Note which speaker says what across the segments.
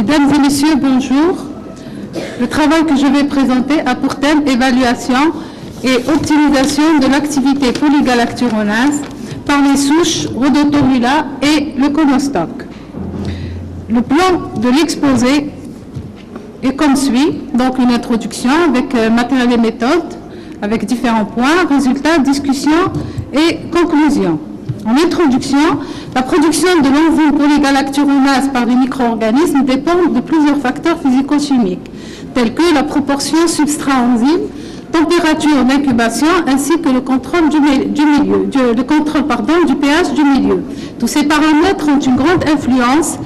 Speaker 1: Mesdames et messieurs, bonjour. Le travail que je vais présenter a pour thème évaluation et optimisation de l'activité polygalacturonase par les souches Rhodotorula et le conostoc. Le plan de l'exposé est comme suit, donc une introduction avec matériel et méthode, avec différents points, résultats, discussions et conclusions. En introduction, la production de l'enzyme polygalacturonase par les micro-organismes dépend de plusieurs facteurs physico-chimiques, tels que la proportion substrat-enzyme, température d'incubation ainsi que le contrôle du pH du milieu. Tous ces paramètres ont une grande influence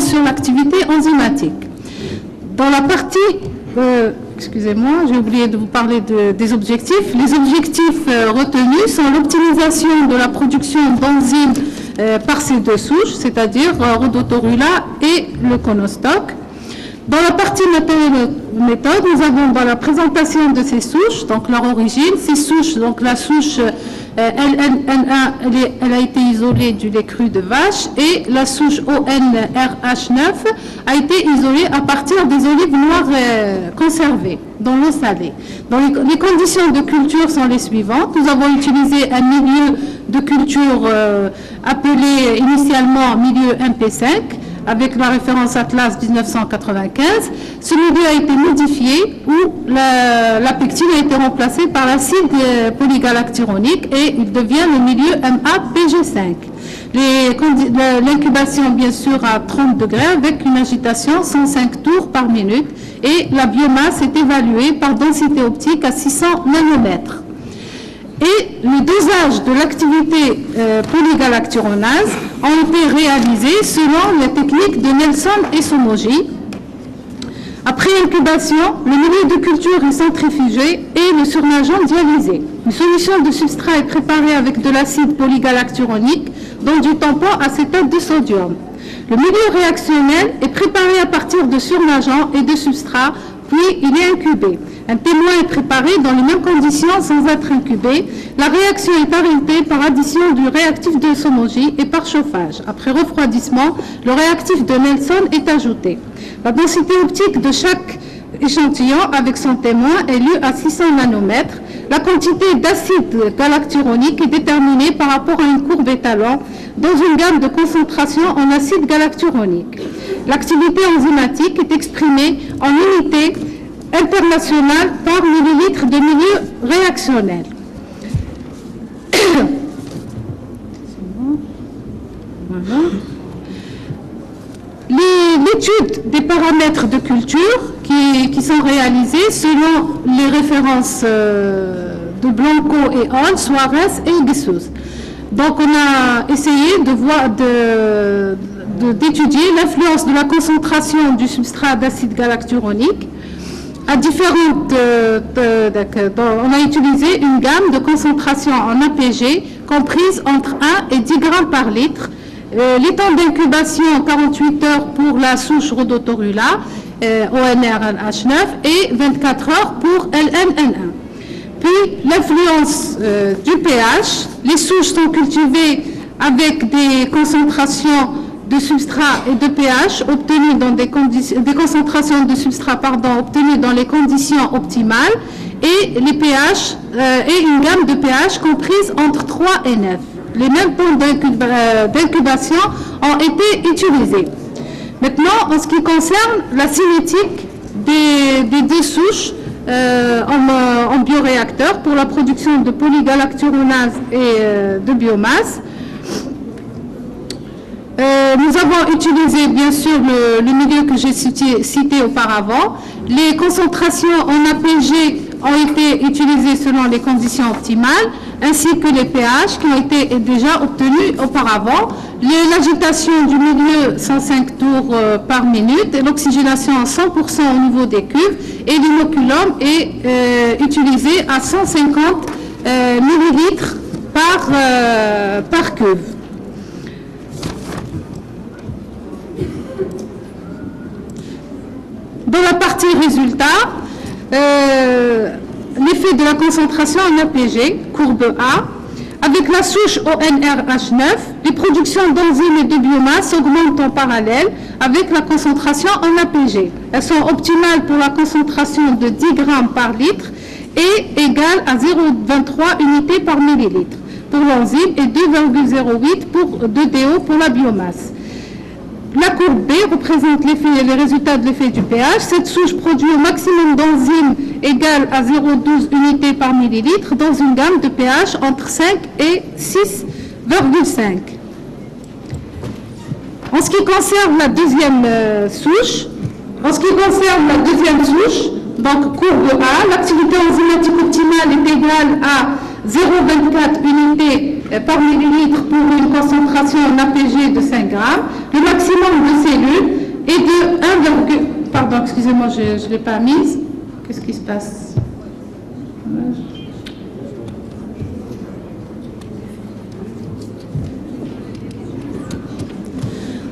Speaker 1: sur l'activité enzymatique. Dans la partie excusez-moi, j'ai oublié de vous parler des objectifs. Les objectifs retenus sont l'optimisation de la production d'enzymes par ces deux souches, c'est-à-dire Rhodotorula et le conostoc. Dans la partie méthode, nous avons dans la présentation de ces souches, donc leur origine, ces souches, donc la souche LNN1, elle a été isolée du lait cru de vache et la souche ONRH9 a été isolée à partir des olives noires conservées dans l'eau salée. Les conditions de culture sont les suivantes. Nous avons utilisé un milieu de culture appelé initialement milieu MP5 avec la référence Atlas 1995. Ce milieu a été modifié où la pectine a été remplacée par l'acide polygalacturonique et il devient le milieu MAPG5. L'incubation, bien sûr, à 30 degrés avec une agitation 105 tours par minute et la biomasse est évaluée par densité optique à 600 nanomètres. Et les dosages de l'activité polygalacturonase ont été réalisés selon les techniques de Nelson et Somogyi. Après incubation, le milieu de culture est centrifugé et le surnageant dialysé. Une solution de substrat est préparée avec de l'acide polygalacturonique dans du tampon acétate de sodium. Le milieu réactionnel est préparé à partir de surnageant et de substrat, puis il est incubé. Un témoin est préparé dans les mêmes conditions sans être incubé. La réaction est arrêtée par addition du réactif de Somogyi et par chauffage. Après refroidissement, le réactif de Nelson est ajouté. La densité optique de chaque échantillon avec son témoin est lue à 600 nanomètres. La quantité d'acide galacturonique est déterminée par rapport à une courbe étalon dans une gamme de concentration en acide galacturonique. L'activité enzymatique est exprimée en unité internationale par millilitre de milieu réactionnel. Voilà. L'étude des paramètres de culture qui sont réalisés selon les références de Blanco et Hall, Suarez et Guessous. Donc on a essayé d'étudier l'influence de la concentration du substrat d'acide galacturonique à différentes. On a utilisé une gamme de concentration en APG comprise entre 1 et 10 grammes par litre. Les temps d'incubation 48 heures pour la souche Rhodotorula, ONRH9 et 24 heures pour LNN1. Puis l'influence du pH. Les souches sont cultivées avec des concentrations de substrat et de pH obtenues dans des concentrations de substrat obtenues dans les conditions optimales et les pH et une gamme de pH comprise entre 3 et 9. Les mêmes temps d'incubation ont été utilisés. Maintenant, en ce qui concerne la cinétique des deux souches en bioréacteur pour la production de polygalacturonase et de biomasse, nous avons utilisé bien sûr le milieu que j'ai cité auparavant. Les concentrations en APG ont été utilisées selon les conditions optimales, ainsi que les pH qui ont été déjà obtenus auparavant. L'agitation du milieu 105 tours par minute, et l'oxygénation à 100% au niveau des cuves, et l'inoculum est utilisé à 150 millilitres par cuve. Dans la partie résultat, l'effet de la concentration en APG, courbe A, avec la souche ONRH9, Les productions d'enzymes et de biomasse augmentent en parallèle avec la concentration en APG. Elles sont optimales pour la concentration de 10 grammes par litre et égales à 0,23 unités par millilitre pour l'enzyme et 2,08 pour 2 DO pour la biomasse. La courbe B représente les résultats de l'effet du pH. Cette souche produit un maximum d'enzymes égal à 0,12 unités par millilitre dans une gamme de pH entre 5 et 6,5. En ce qui concerne la deuxième souche, donc courbe A, l'activité enzymatique optimale est égale à 0,24 unités par millilitre pour une concentration en APG de 5 grammes. Le maximum de cellules est de 1, pardon, excusez-moi, je ne l'ai pas mise. Qu'est-ce qui se passe?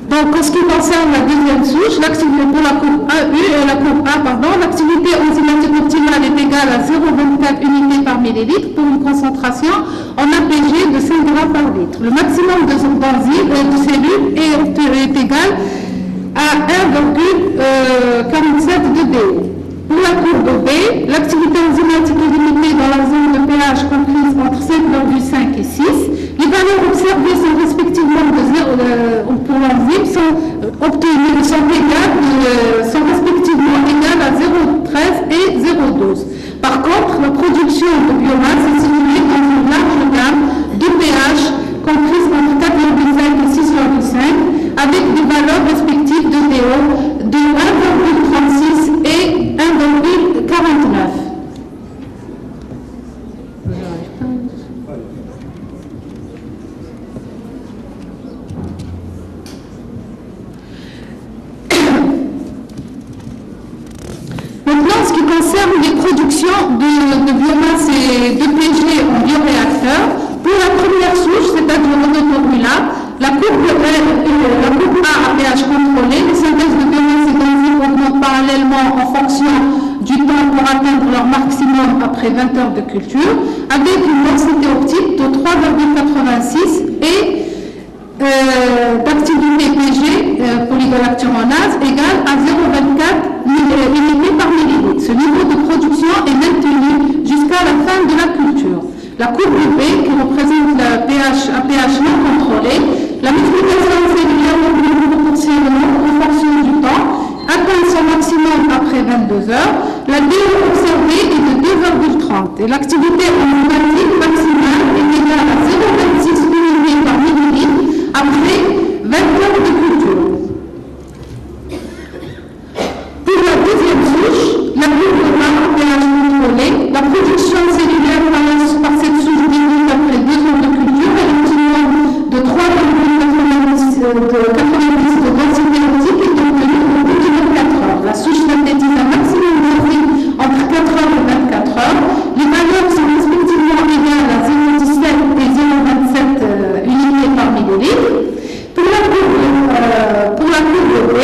Speaker 1: Donc, en ce qui concerne la deuxième souche, l'activité pour la courbe A, l'activité enzymatique optimale est égale à 0,24 unités par millilitre pour une concentration en APG de 5 grammes par litre. Le maximum d'enzymes de cellules est égal à 1,47 de DO. Pour la courbe B, l'activité enzymatique est limitée dans la zone de pH comprise entre 5,5 et 6. Les valeurs observées sont respectivement pour l'enzyme sont respectivement égales à 0,13 et 0,12. Par contre, la production de biomasse est située dans une large gamme de pH comprise entre 4,5 et 6,5 avec des valeurs respectives de DO de 1,36 et 1,49. Maintenant, en ce qui concerne les productions de biomasse et de PG en bioréacteur, pour la première souche, c'est-à-dire monoformula, la courbe A à pH contrôlé, les synthèses de biomasse et d'enzymes augmentent parallèlement en fonction du temps pour atteindre leur maximum après 20 heures de culture, avec une densité optique de 3,86 et d'activité PG, polygalacturonase, égale à 0,24 unités par millilitre. Ce niveau de production est maintenu jusqu'à la fin de la culture. La courbe B, qui représente la pH à pH non contrôlé, la multiplication cellulaire augmente proportionnellement en fonction du temps, atteint son maximum après 22 heures. La DO observée est de 2,30 et l'activité enzymatique maximale est égale à 0,26 unités par millilitre après 20 heures de culture. Pour la deuxième souche, la courbe A à pH contrôlé, la production cellulaire par cette souche diminue après 2 heures de culture et l'optimum de 3,90 de densité optique est obtenu au bout de 24 heures. La souche synthétise un maximum d'enzymes entre 4 heures et 24 heures. Les valeurs sont respectivement égales à 0,17 et 0,27 unités par millilitre. Pour la courbe B,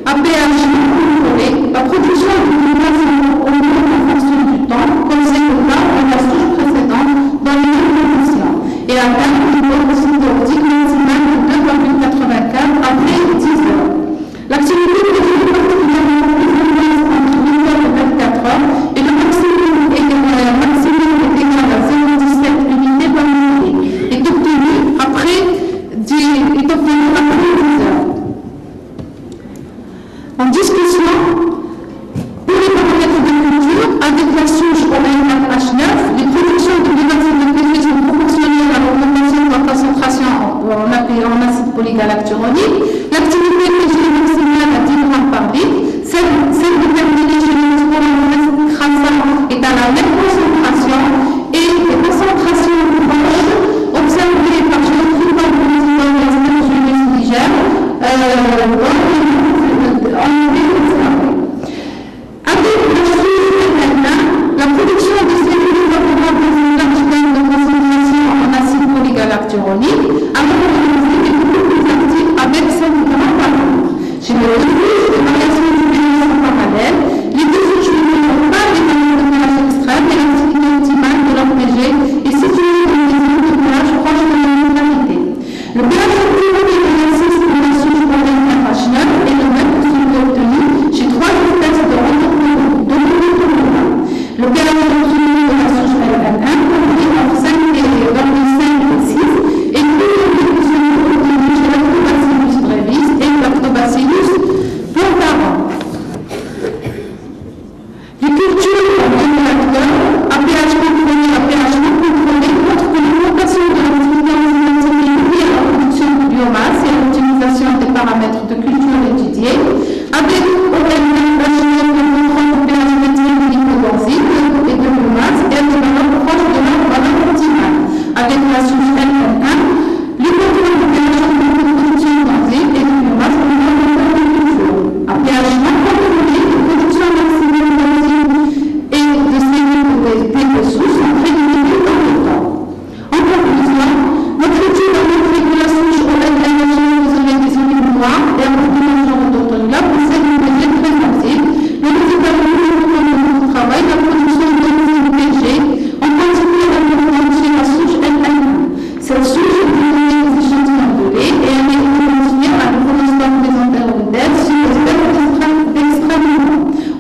Speaker 1: à pH non contrôlé, la production de biomasse augmente en fonction du temps, comme c'est le cas dans la souche précédente, dans les mêmes conditions, et atteint une densité optique maximale de 2,84 à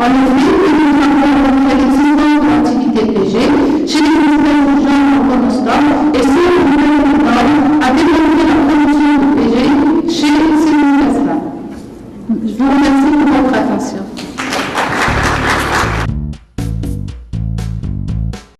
Speaker 2: En effet,